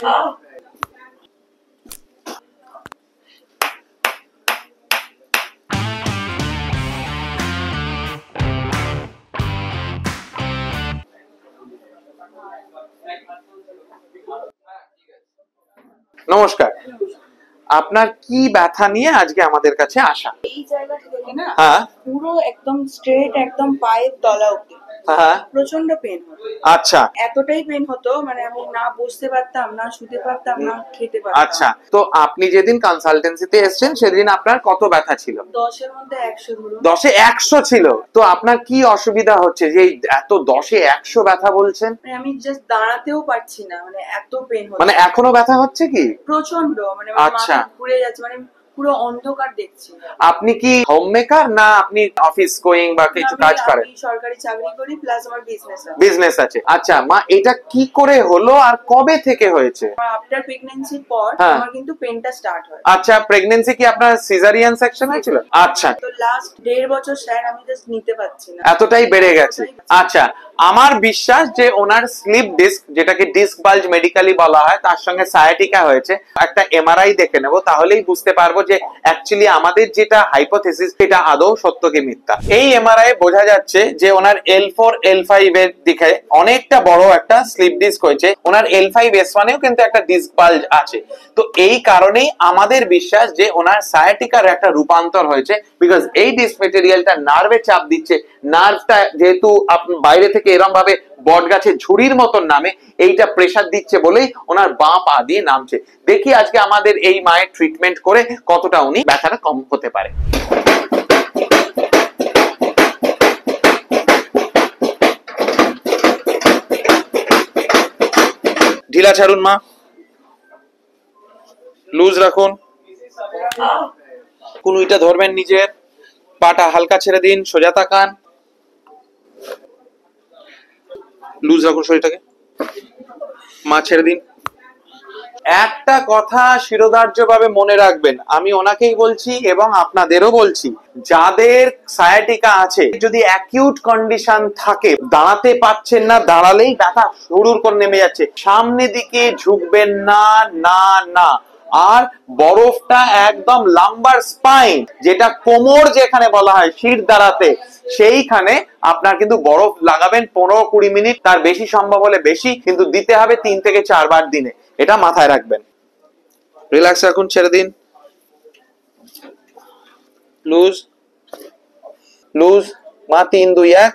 নমস্কার, আপনার কি ব্যথা নিয়ে আজকে আমাদের কাছে আসা? এই জায়গাটা থেকে না হ্যাঁ পুরো একদম স্ট্রেট, একদম পায়ের তলা অবধি হ্যাঁ প্রচন্ড পেন হতো। আচ্ছা এতটাই পেন হতো মানে আমি না বসতে পারতাম, না শুতে পারতাম, না খেতে পারতাম। আচ্ছা, তো আপনি যেদিন কনসালটেন্সিতে এসেছেন সেদিন আপনার কত ব্যথা ছিল? 10-এর মধ্যে 100 ধরুন। 10-এ 100 ছিল। তো আপনার কি অসুবিধা হচ্ছে যে এত 10-এ 100 ব্যথা বলছেন? মানে আমি জাস্ট দাঁড়াতেও পারছি না, মানে এত পেন হচ্ছে। মানে এখনো ব্যথা হচ্ছে কি? প্রচন্ড, মানে আচ্ছা, মাথা ঘুরে যাচ্ছে, মানে পুরো অন্ধকার দেখছি। আপনি কি হোম মেকার না আপনি অফিস গোয়িং বা কিছু কাজ করেন? আমি সরকারি চাকরি করি, প্লাস আমার বিজনেস আছে। আচ্ছা মা, এটা কি করে হলো আর কবে থেকে হয়েছে? আফটার প্রেগন্যান্সির পর আমার কিন্তু পেনটা স্টার্ট হয়। আচ্ছা, প্রেগন্যান্সি কি আপনার সিজারিয়ান সেকশন হয়েছিল? আচ্ছা, তো লাস্ট 1.5 বছর স্যার আমি জাস্ট নিতে পারছি না, এতটাই বেড়ে গেছে। আচ্ছা, আমার বিশ্বাস যে ওনার স্লিপ ডিস্ক, যেটাকে ডিস্ক বাল্জ মেডিকেলি বলা হয়, তার সঙ্গে সায়াটিকা হয়েছে। একটা এমআরআই দেখে নেব, তাহলেই বুঝতে পারবো যে অ্যাকচুয়ালি আমাদের যেটা হাইপোথেসিস সেটা আদৌ সত্য কি মিথ্যা। এই এমআরআই বোঝা যাচ্ছে যে ওনার L4 L5 এর দিকে অনেকটা বড় একটা স্লিপ ডিস্ক হয়েছে। ওনার L5S1 এও কিন্তু একটা ডিস্ক বাল্জ আছে। তো এই কারণেই আমাদের বিশ্বাস যে ওনার সায়াটিকার একটা রূপান্তর হয়েছে, বিকজ এই ডিস্ক মেটেরিয়ালটা নার্ভে চাপ দিচ্ছে। নার্ভটা যেহেতু বাইরে থেকে এরকম ভাবে বট গাছের ঝুড়ির মতন নামে, এইটা প্রেসার দিচ্ছে বলেই ওনার বাঁ পা দিয়ে নামছে। দেখি আজকে আমাদের এই মায়ের ট্রিটমেন্ট করে কতটা উনি ব্যথাটা কম হতে পারে। ঢিলা ছাড়ুন মা, লুজ রাখুন, কুনুইটা ধরবেন, নিজের পাটা হালকা ছেড়ে দিন, সোজা তাকান, লুজ রাখুন শরীরটাকে, মা ছেড়ে দিন। একটা কথা শিরোধার্য ভাবে মনে রাখবেন, আমি ওনাকেই বলছি এবং আপনাদেরও বলছি, যাদের সায়াটিকা আছে, যদি অ্যাকিউট কন্ডিশন থাকে, দাঁড়াতে পাচ্ছেন না, দাঁড়ালেই ব্যথা হুড়ুর করে নেমে যাচ্ছে, সামনে দিকে ঝুঁকবেন না, না না। আর বরফটা একদম লাম্বার স্পাইন, যেটা কোমর যেখানে বলা হয় শির দাঁড়াতে, সেইখানে আপনার কিন্তু বরফ লাগাবেন 15-20 মিনিট, তার বেশি সম্ভব হলে বেশি, কিন্তু দিতে হবে 3 থেকে 4 বার দিনে। এটা মাথায় রাখবেন। রিল্যাক্স রাখুন, ছেড়ে দিন, লুজ লুজ। মা 3, 2, 1,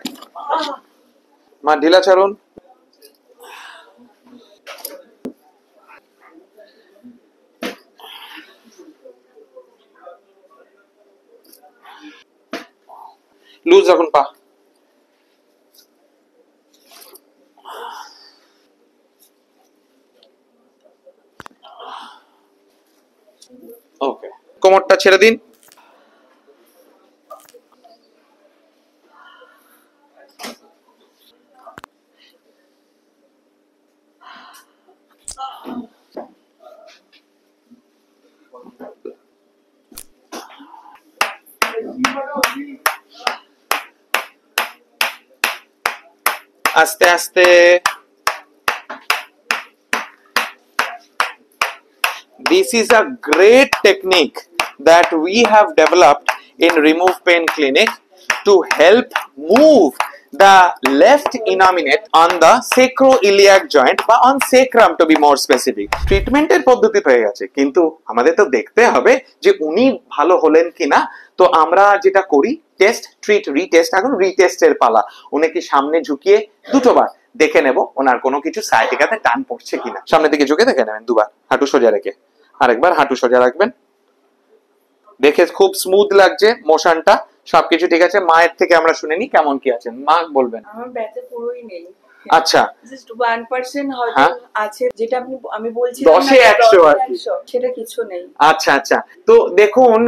মা ঢিলা ছাড়ুন, লুজ রাখুন পা। ওকে, কোমরটা ছেড়ে দিন, আস্তে আস্তে। This is a great technique that we have developed in Remove Pain Clinic to help move the left innominate on the sacroiliac joint বা on sacrum to be more specific. ট্রিটমেন্টের পদ্ধতি হয়ে গেছে, কিন্তু আমাদের তো দেখতে হবে যে উনি ভালো হলেন কিনা। তো আমরা যেটা করি, টেস্ট, ট্রিট, রিটেস্ট। এখন রিটেস্টের পালা। উনাকে সামনে ঝুঁকিয়ে দুটোবার দেখে নেব ওনার কোনো কিছু সায়াটিকাতে টান পড়ছে কিনা। সামনের দিকে ঝুঁকে দেখে নেবেন দুবার, হাঁটু সোজা রেখে। আরেকবার হাঁটু সোজা রাখবেন। দেখে খুব স্মুথ লাগছে মোশনটা, সবকিছু ঠিক আছে। মায়ের থেকে আমরা শুনে নি কেমন কি আছেন, মা বলবেন। আমার ব্যথা পুরোই নেই। আচ্ছা, জাস্ট 1% হয়তো আছে, যেটা আমি বলছি 10-এ 100 আর কি, সেটা কিছু নেই। আচ্ছা আচ্ছা। তো দেখুন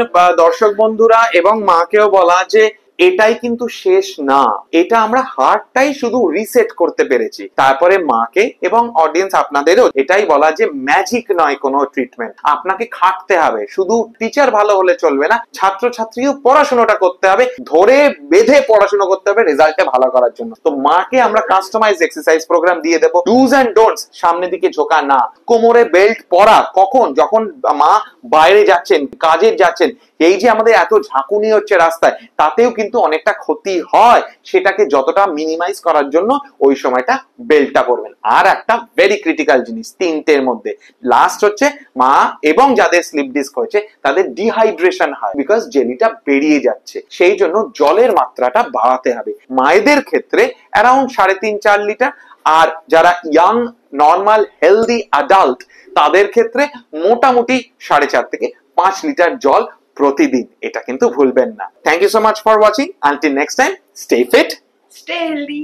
দর্শক বন্ধুরা এবং মাকেও বলা যে এটাই কিন্তু শেষ না, এটা আমরা হার্টটাই শুধু রিসেট করতে পেরেছি। তারপরে মাকে এবং অডিয়েন্স আপনাদেরও এটাই বলা যে ম্যাজিক নয় কোনো ট্রিটমেন্ট, আপনাকে খাটতে হবে। শুধু টিচার ভালো হলে চলবে না, ছাত্রছাত্রীও পড়াশোনাটা করতে হবে, ধরে বেঁধে পড়াশোনা করতে হবে রেজাল্টে ভালো করার জন্য। তো মাকে আমরা কাস্টমাইজ এক্সারসাইজ প্রোগ্রাম দিয়ে দেবো। ডুজ এন্ড ডোন্টস, সামনের দিকে ঝোঁকা না, কোমরে বেল্ট পরা কখন, যখন মা বাইরে যাচ্ছেন, কাজে যাচ্ছেন, এই যে আমাদের এত ঝাঁকুনি হচ্ছে রাস্তায়, তাতেও কিন্তু অনেকটা ক্ষতি হয়, সেটাকে যতটা মিনিমাইজ করার জন্য ওই সময়টা বেল্টটা পরবেন। আর একটা ভেরি ক্রিটিক্যাল জিনিস, তিনটের মধ্যে লাস্ট হচ্ছে মা এবং যাদের স্লিপ ডিস্ক হয়েছে তাদের ডিহাইড্রেশন হয়, বিকজ জেলিটা বেরিয়ে যাচ্ছে, সেই জন্য জলের মাত্রাটা বাড়াতে হবে। মায়েদের ক্ষেত্রে অ্যারাউন্ড 3.5-4 লিটার, আর যারা ইয়াং নর্মাল হেলদি অ্যাডাল্ট তাদের ক্ষেত্রে মোটামুটি 4.5 থেকে 5 লিটার জল প্রতিদিন, এটা কিন্তু ভুলবেন না। Thank you so much for watching. Until next time, stay fit, stay healthy.